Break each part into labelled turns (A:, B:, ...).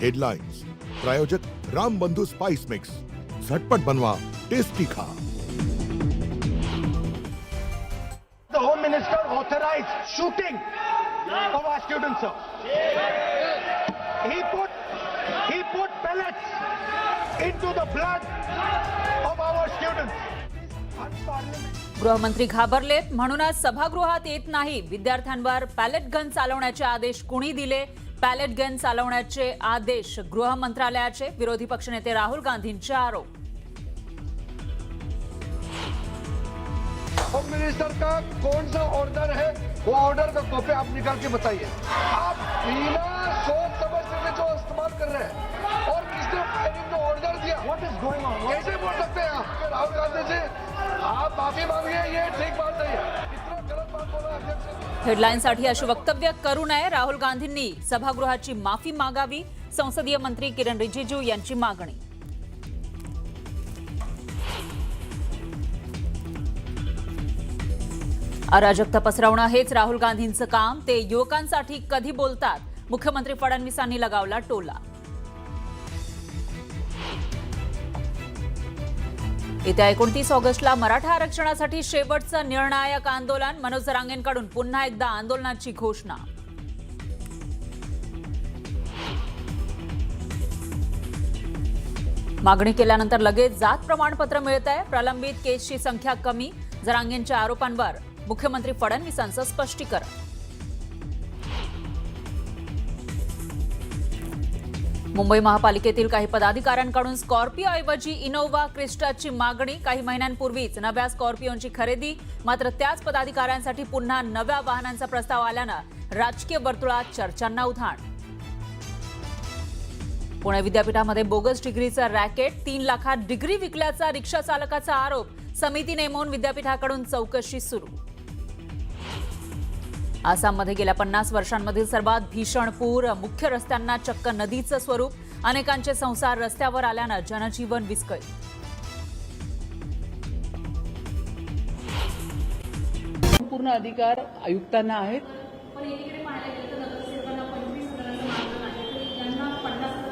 A: Headlines प्रायोजक राम बंधु spice mix, झटपट बनवा टेस्टी खा।
B: The Home Minister authorized shooting of our students, sir. He put pellets into the blood of our students.
C: गृहमंत्री घाबरलेत, म्हणूनच सभागृहात येत नाही। विद्यार्थ्यांवर पॅलेट गन चालवण्याचे आदेश कोणी दिले? पॅलेट गन चालवण्याचे आदेश गृह मंत्रालयाचे। विरोधी पक्षनेते राहुल गांधींचे आरोप।
B: होम मिनिस्टर का कौन सा ऑर्डर है, वो ऑर्डर का कॉपी आप निकाल के बताइए। आप बिना सोच समझ के जो इस्तेमाल कर रहे हैं, और किसने फायरिंग का ऑर्डर दिया? What is going on? कैसे बोल सकते हैं आप? राहुल गांधी जी, आप माफी मांगिए, ये ठीक बात नहीं है। इतना गलत बात बोला अध्यक्ष।
C: हेडलाईनसाठी अशी वक्तव्य करू नये, राहुल गांधींनी सभागृहाची माफी मागावी। संसदीय मंत्री किरण रिजिजू यांची मागणी। अराजकता पसरवणं हेच राहुल गांधींचं काम। ते युवकांसाठी कधी बोलतात? मुख्यमंत्री फडणवीसांनी लगावला टोला। येत्या 29 ऑगस्टला मराठा आरक्षणासाठी शेवटचं निर्णायक आंदोलन। मनोज जरांगेंकडून पुन्हा एकदा आंदोलनाची घोषणा। मागणी केल्यानंतर लगेच जात प्रमाणपत्र मिळतंय। प्रलंबित केसची संख्या कमी। जरांगेंच्या आरोपांवर मुख्यमंत्री फडणवीसांचं स्पष्टीकरण। मुंबई महापालिकेतील काही पदाधिकाऱ्यांकडून स्कॉर्पिओऐवजी इनोव्हा क्रिस्टाची मागणी। काही महिन्यांपूर्वीच नव्या स्कॉर्पिओची खरेदी, मात्र त्याच पदाधिकाऱ्यांसाठी पुन्हा नव्या वाहनांचा प्रस्ताव आल्यानं राजकीय वर्तुळात चर्चांना उधाण। पुणे विद्यापीठामध्ये बोगस डिग्रीचा रॅकेट, 3 लाखात डिग्री विकल्याचा रिक्षा चालकाचा आरोप। समिती नेमून विद्यापीठाकडून चौकशी सुरू। आसाममध्ये गेल्या 50 वर्षांमधील सर्वात भीषण पूर। मुख्य रस्त्यांना चक्क नदीचं स्वरूप। अनेकांचे संसार रस्त्यावर आल्यानं जनजीवन विस्कळीत।
D: पूर्ण अधिकार आयुक्तांना आहेत।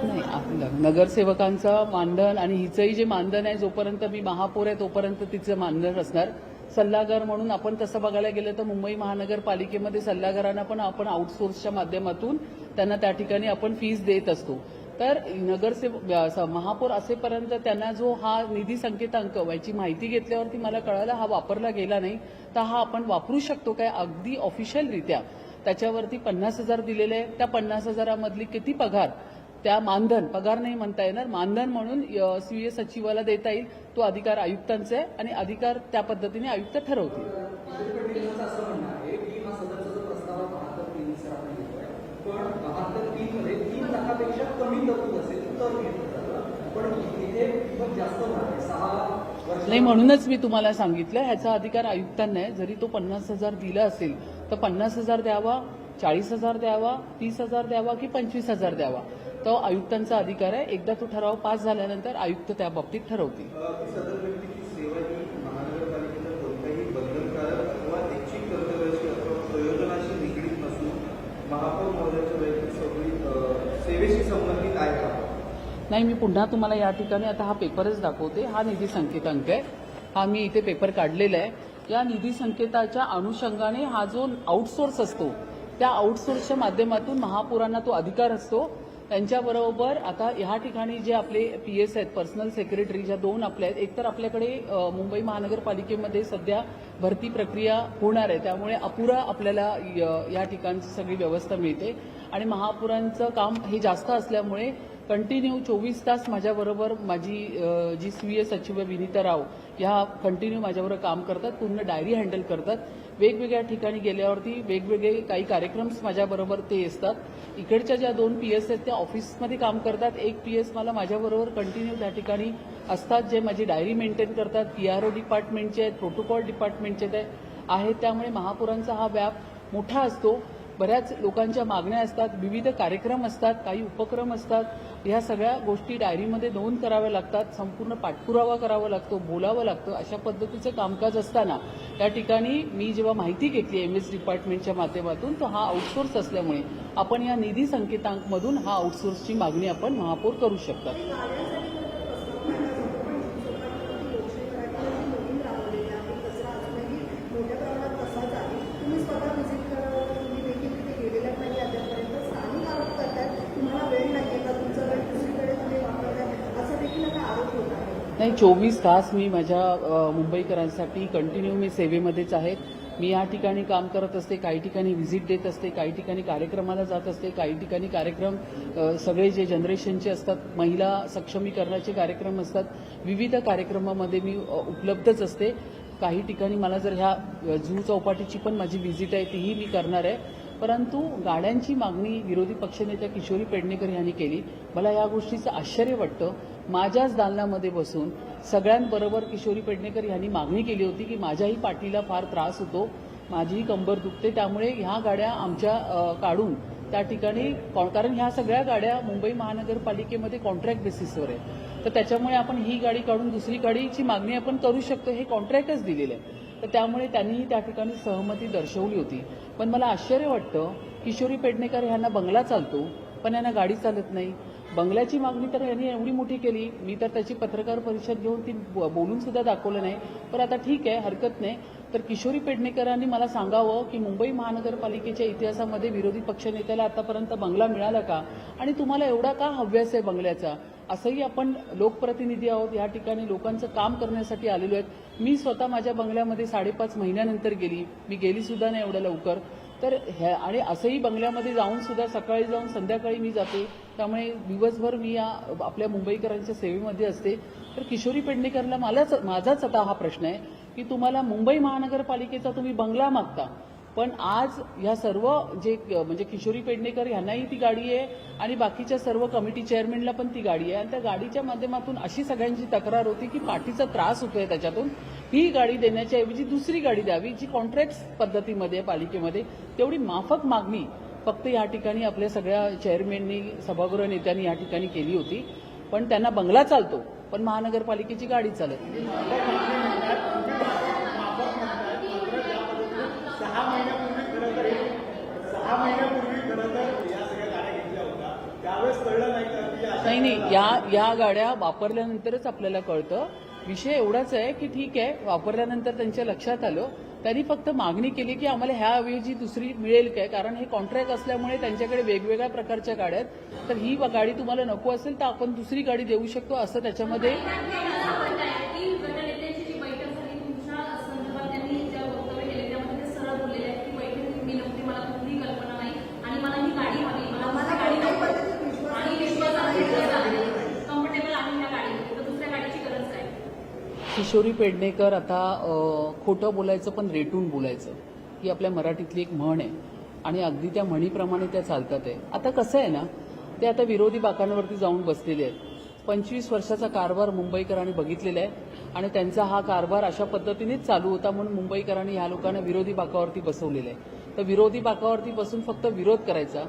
D: नाही, आपलं नगरसेवकांचं मानधन आणि हिचंही जे मानधन आहे, जोपर्यंत मी महापौर आहे तोपर्यंत तिचं मानधन असणार। सल्लागार म्हणून आपण तसं बघायला गेलं तर मुंबई महानगरपालिकेमध्ये सल्लागारांना पण आपण आउटसोर्सच्या माध्यमातून त्यांना त्या ठिकाणी आपण फीस देत असतो। तर नगरसेवक महापौर असेपर्यंत त्यांना जो हा निधी संकेतांक याची माहिती घेतल्यावरती मला कळालं हा वापरला गेला नाही, तर हा आपण वापरू शकतो काय अगदी ऑफिशियलरित्या। त्याच्यावरती 50,000 दिलेले आहे। त्या 50,000मधली किती पगार, त्या मानधन, पगार नाही म्हणता येणार, मानधन म्हणून सीए सचिवाला देता येईल, तो अधिकार आयुक्तांचा आहे आणि अधिकार त्या पद्धतीने आयुक्त ठरवतील। नाही, म्हणूनच मी तुम्हाला सांगितलं ह्याचा अधिकार आयुक्तांना आहे। जरी तो 50,000 दिला असेल तर 50,000 द्यावा, 40,000 द्यावा, 30,000 द्यावा की 25,000 द्यावा, तो आयुक्तांचा अधिकार आहे। एकदा तो ठराव पास झाल्यानंतर आयुक्त त्या बाबतीत ठरवतील। नाही, मी पुन्हा तुम्हाला या ठिकाणी आता हा पेपरच दाखवते। हा निधी संकेतांक आहे, हा मी इथे पेपर काढलेला आहे। या निधी संकेताच्या अनुषंगाने हा जो आउटसोर्स असतो, त्या आउटसोर्सच्या माध्यमातून महापौरांना तो अधिकार असतो। त्यांच्याबरोबर आता ह्या ठिकाणी जे आपले पीएस आहेत, पर्सनल सेक्रेटरी, ज्या 2 आपल्या आहेत, एकतर आपल्याकडे मुंबई महानगरपालिकेमध्ये सध्या भरती प्रक्रिया होणार आहे, त्यामुळे अपुरा आपल्याला या ठिकाणची सगळी व्यवस्था मिळते। आणि महापौरांचं काम हे जास्त असल्यामुळे कंटिन्यू 24 तास माझ्याबरोबर माझी जी सीए सचिव विनीता राव ह्या कंटिन्यू माझ्याबरोबर काम करतात, पूर्ण डायरी हँडल करतात। वेगवेगळ्या ठिकाणी गेल्यावरती वेगवेगळे काही कार्यक्रम्स माझ्याबरोबर ते असतात। इकडच्या ज्या 2 पीएस आहेत त्या ऑफिसमध्ये काम करतात। एक पीएस मला माझ्याबरोबर कंटिन्यू त्या ठिकाणी असतात, जे माझी डायरी मेंटेन करतात। पीआरओ डिपार्टमेंटचे आहेत, प्रोटोकॉल डिपार्टमेंटचे आहेत। त्यामुळे महापौरांचा हा व्याप मोठा असतो। बऱ्याच लोकांच्या मागण्या असतात, विविध कार्यक्रम असतात, काही उपक्रम असतात. ह्या सगळ्या गोष्टी डायरीमध्ये नोंद कराव्या लागतात, संपूर्ण पाठपुरावा करावा लागतो, बोलावं लागतं. अशा पद्धतीचं कामकाज असताना या ठिकाणी मी जेव्हा माहिती घेतली MS डिपार्टमेंटच्या माध्यमातून, तर हा आउटसोर्स असल्यामुळे आपण या निधी संकेतांकमधून हा आउटसोर्सची मागणी आपण महापौर करू शकतात. नाही, 24 तास मी माझ्या मुंबईकरांसाठी कंटिन्यू मी सेवेमध्येच आहे. मी या ठिकाणी काम करत असते, काही ठिकाणी व्हिजिट देत असते, काही ठिकाणी कार्यक्रमाला जात असते, काही ठिकाणी कार्यक्रम सगळे जे जनरेशनचे असतात, महिला सक्षमीकरणाचे कार्यक्रम असतात, विविध कार्यक्रमामध्ये मी उपलब्धच असते. काही ठिकाणी मला जर ह्या जुहू चौपाटीची पण माझी व्हिजिट आहे तीही मी करणार आहे. परंतु गाड्यांची मागणी विरोधी पक्षनेत्या किशोरी पेडणेकर यांनी केली. मला या गोष्टीचं आश्चर्य वाटतं. माझ्याच दालनामध्ये बसून सगळ्यांबरोबर किशोरी पेडणेकर यांनी मागणी केली होती की माझ्याही पाठीला फार त्रास होतो, माझीही कंबर दुखते, त्यामुळे ह्या गाड्या आमच्या काढून त्या ठिकाणी, कारण ह्या सगळ्या गाड्या मुंबई महानगरपालिकेमध्ये कॉन्ट्रॅक्ट बेसिसवर आहे, तर त्याच्यामुळे आपण ही गाडी काढून दुसरी गाडीची मागणी आपण करू शकतो, हे कॉन्ट्रॅक्टच दिलेलं आहे. तर त्यामुळे त्यांनीही त्या ठिकाणी सहमती दर्शवली होती. पण मला आश्चर्य वाटतं, किशोरी पेडणेकर यांना बंगला चालतो पण यांना गाडी चालत नाही. बंगल्याची मागणी तर यांनी एवढी मोठी केली, मी तर त्याची पत्रकार परिषद घेऊन ती बोलून सुद्धा दाखवलं नाही. पण आता ठीक आहे, हरकत नाही. तर किशोरी पेडणेकरांनी मला सांगावं की मुंबई महानगरपालिकेच्या इतिहासामध्ये विरोधी पक्षनेत्याला आतापर्यंत बंगला मिळाला का, आणि तुम्हाला एवढा का हव्यास आहे बंगल्याचा. असंही आपण लोकप्रतिनिधी आहोत, या ठिकाणी लोकांचं काम करण्यासाठी आलेलो आहेत. मी स्वतः माझ्या बंगल्यामध्ये 5.5 महिन्यानंतर गेली, मी गेली सुद्धा नाही एवढ्या लवकर. तर आणि असंही बंगल्यामध्ये जाऊन सुद्धा सकाळी जाऊन संध्याकाळी मी जाते, त्यामुळे दिवसभर मी या आपल्या मुंबईकरांच्या सेवेमध्ये असते. तर किशोरी पेडणेकरला माझाच आता हा प्रश्न आहे की तुम्हाला मुंबई महानगरपालिकेचा तुम्ही बंगला मागता, पण आज या सर्व जे म्हणजे किशोरी पेडणेकर यांनाही ती गाडी आहे आणि बाकीच्या सर्व कमिटी चेअरमॅनला पण ती गाडी आहे, आणि त्या गाडीच्या माध्यमातून अशी सगळ्यांची तक्रार होती की पाठीचा त्रास होतोय, त्याच्यातून ही गाडी देण्याच्या ऐवजी दुसरी गाडी द्यावी जी कॉन्ट्रॅक्ट पद्धतीमध्ये पालिकेमध्ये. तेवढी माफक मागणी फक्त या ठिकाणी आपल्या सगळ्या चेअरमॅननी, सभागृह नेत्यांनी या ठिकाणी केली होती. पण त्यांना बंगला चालतो पण महानगरपालिकेची गाडी चालत नाही. नाही, या गाड्या वापरल्यानंतरच आपल्याला कळतं. विषय एवढाच आहे की ठीक आहे, वापरल्यानंतर त्यांच्या लक्षात आलं, त्यांनी फक्त मागणी केली की आम्हाला ह्याऐवजी दुसरी मिळेल काय, कारण हे कॉन्ट्रॅक्ट असल्यामुळे त्यांच्याकडे वेगवेगळ्या प्रकारच्या गाड्या आहेत. तर ही गाडी तुम्हाला नको असेल तर आपण दुसरी गाडी देऊ शकतो असं त्याच्यामध्ये. किशोरी पेडणेकर आता खोटं बोलायचं पण रेटून बोलायचं ही आपल्या मराठीतली एक म्हण आहे, आणि अगदी त्या म्हणीप्रमाणे त्या चालतात आहे. आता कसं आहे ना, ते आता विरोधी बाकांवरती जाऊन बसलेले आहेत. 25 वर्षाचा कारभार मुंबईकरांनी बघितलेला आहे, आणि त्यांचा हा कारभार अशा पद्धतीनेच चालू होता म्हणून मुंबईकरांनी ह्या लोकांना विरोधी बाकावरती बसवलेलं आहे. तर विरोधी बाकावरती बसून फक्त विरोध करायचा.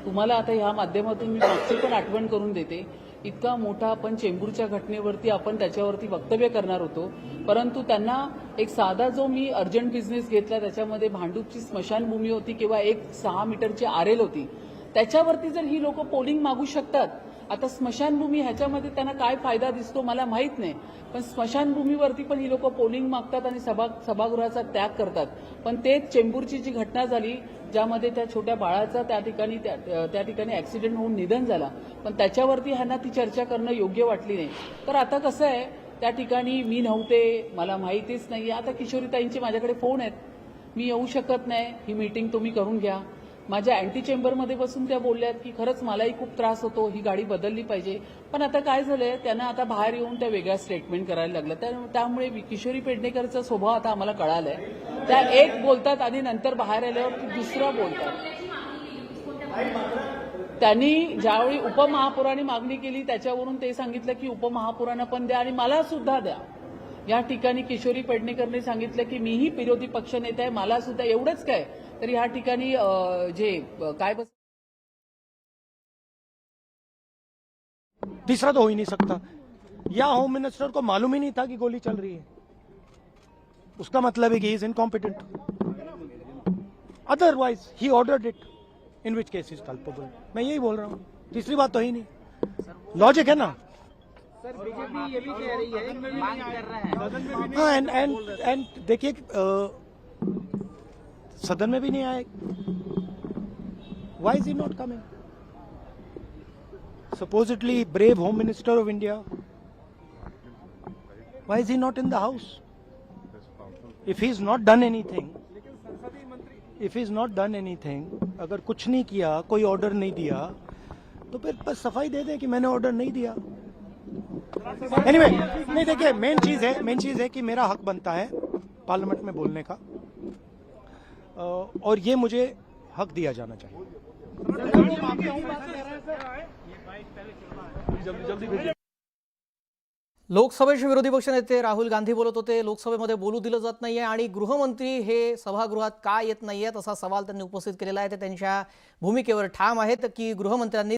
D: तुम्हाला आता ह्या माध्यमातून मी मागची पण आठवण करून देते. इतका मोठा आपण चेंबूरच्या घटनेवरती आपण त्याच्यावरती वक्तव्य करणार होतो, परंतु त्यांना एक साधा जो मी अर्जंट बिझनेस घेतला त्याच्यामध्ये भांडूपची स्मशानभूमी होती किंवा एक 6 मीटरची आरेल होती, त्याच्यावरती जर ही लोक पोलिंग मागू शकतात. आता स्मशानभूमी ह्याच्यामध्ये त्यांना काय फायदा दिसतो मला माहित नाही, पण स्मशानभूमीवरती पण ही लोक पोलिंग मागतात आणि सभागृहाचा त्याग करतात. पण तेच चेंबूरची जी घटना झाली ज्यामध्ये त्या छोट्या बाळाचा त्या ठिकाणी ऍक्सिडेंट होऊन निधन झाला, पण त्याच्यावरती ह्यांना ती चर्चा करणं योग्य वाटली नाही. तर आता कसं आहे, त्या ठिकाणी मी नव्हते, मला माहितीच नाही. आता किशोरीताईंचे माझ्याकडे फोन आहेत, मी येऊ शकत नाही, ही मीटिंग तुम्ही करून घ्या. माझ्या अँटी चेंबरमध्ये बसून त्या बोलल्यात की खरंच मलाही खूप त्रास होतो, ही गाडी बदलली पाहिजे. पण आता काय झालंय, त्यांना आता बाहेर येऊन त्या वेगळ्या स्टेटमेंट करायला लागलं. त्यामुळे किशोरी पेडणेकरचा स्वभाव आता आम्हाला कळालाय. त्या एक बोलतात आणि नंतर बाहेर आल्यावर दुसरं बोलतात. त्यांनी ज्यावेळी उपमहापौरांनी मागणी केली त्याच्यावरून ते सांगितलं की उपमहापौरांना पण द्या आणि मला सुद्धा द्या. या ठिकाणी किशोरी पेडणेकरने सांगितलं की मीही विरोधी पक्षनेता आहे, मला सुद्धा. एवढंच काय, तर या ठिकाणी जे काय
E: तीसरा तो हो ही नहीं सकता। या होम मिनिस्टर को मालूम ही नहीं था कि गोली चल रही है, उसका मतलब है कि he is incompetent. Otherwise he ordered it, in which case is culpable. मैं यही बोल रहा हूँ, तीसरी बात तो ही नहीं, लॉजिक है ना।
F: सर बीजेपी ये भी कह रही है कि मांग कर रहे हैं।
E: हाँ, एंड देखिए सदन में भी नहीं आए, व्हाई is he not coming? Supposedly brave Home Minister of India, why is he not in the house? If he's not done anything, अगर कुछ नहीं किया, कोई ऑर्डर नहीं दिया, तो फिर बस सफाई दे दे कि मैंने ऑर्डर नहीं दिया। Anyway, नहीं देखिए, मेन चीज है कि मेरा हक बनता है पार्लियामेंट में बोलने का, और ये मुझे हक दिया जाना चाहिए।
G: लोकसभेचे विरोधी पक्षनेते राहुल गांधी बोलत होते, लोकसभेमध्ये बोलू दिलं जात नाहीये आणि गृहमंत्री हे सभागृहात का येत नाहीयेत असा सवाल त्यांनी उपस्थित केलेला आहे। ते त्यांच्या भूमिकेवर ठाम आहेत की गृहमंत्र्यांनी